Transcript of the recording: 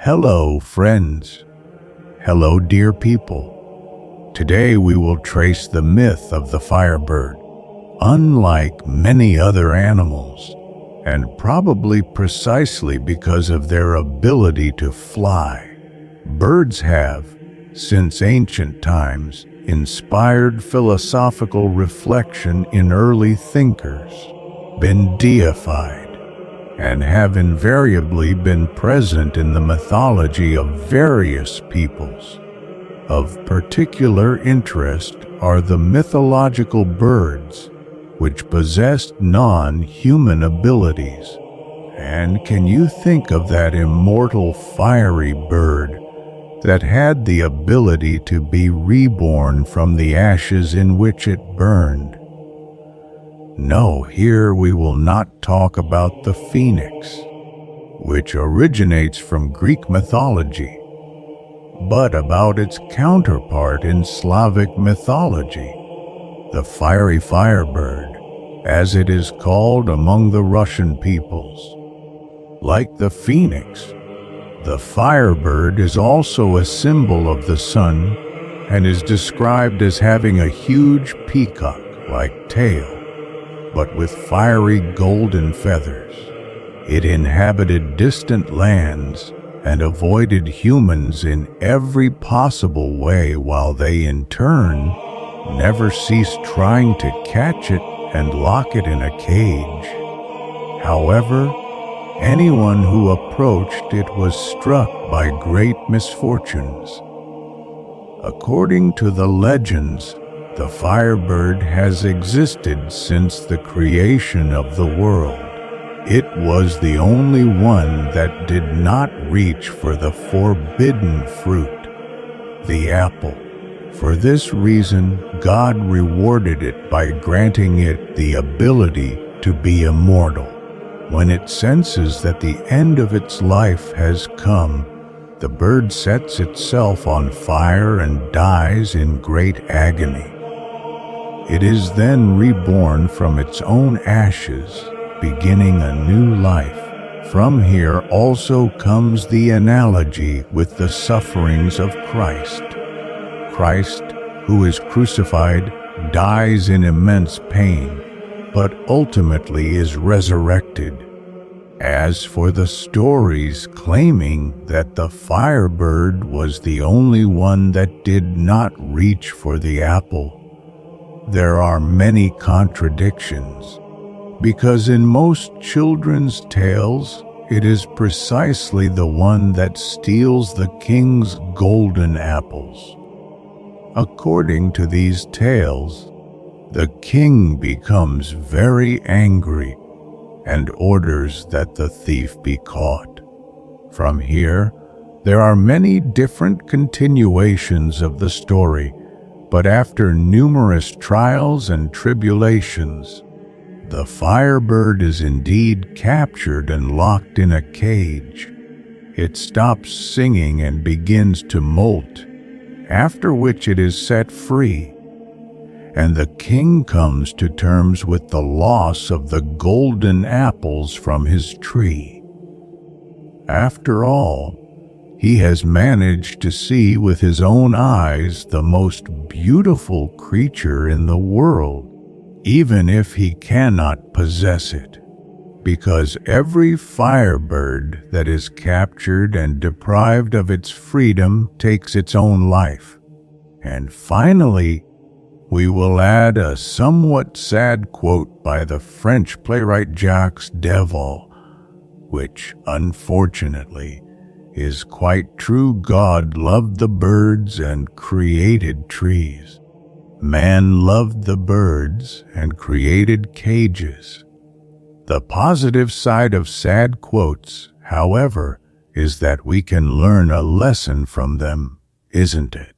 Hello, friends. Hello, dear people. Today we will trace the myth of the Firebird. Unlike many other animals, and probably precisely because of their ability to fly, birds have, since ancient times, inspired philosophical reflection in early thinkers, been deified, and have invariably been present in the mythology of various peoples. Of particular interest are the mythological birds, which possessed non-human abilities. And can you think of that immortal fiery bird that had the ability to be reborn from the ashes in which it burned? No, here we will not talk about the phoenix, which originates from Greek mythology, but about its counterpart in Slavic mythology, the fiery firebird, as it is called among the Russian peoples. Like the phoenix, the firebird is also a symbol of the sun and is described as having a huge peacock-like tail, but with fiery golden feathers. It inhabited distant lands and avoided humans in every possible way, while they in turn never ceased trying to catch it and lock it in a cage. However, anyone who approached it was struck by great misfortunes. According to the legends, the Firebird has existed since the creation of the world. It was the only one that did not reach for the forbidden fruit, the apple. For this reason, God rewarded it by granting it the ability to be immortal. When it senses that the end of its life has come, the bird sets itself on fire and dies in great agony. It is then reborn from its own ashes, beginning a new life. From here also comes the analogy with the sufferings of Christ. Christ, who is crucified, dies in immense pain, but ultimately is resurrected. As for the stories claiming that the Firebird was the only one that did not reach for the apple, there are many contradictions, because in most children's tales, it is precisely the one that steals the king's golden apples. According to these tales, the king becomes very angry and orders that the thief be caught. From here, there are many different continuations of the story, but after numerous trials and tribulations, the Firebird is indeed captured and locked in a cage. It stops singing and begins to molt, after which it is set free, and the king comes to terms with the loss of the golden apples from his tree. After all, he has managed to see with his own eyes the most beautiful creature in the world, even if he cannot possess it, because every firebird that is captured and deprived of its freedom takes its own life. And finally, we will add a somewhat sad quote by the French playwright Jacques Deval, which, unfortunately, is quite true. God loved the birds and created trees. Man loved the birds and created cages. The positive side of sad quotes, however, is that we can learn a lesson from them, isn't it?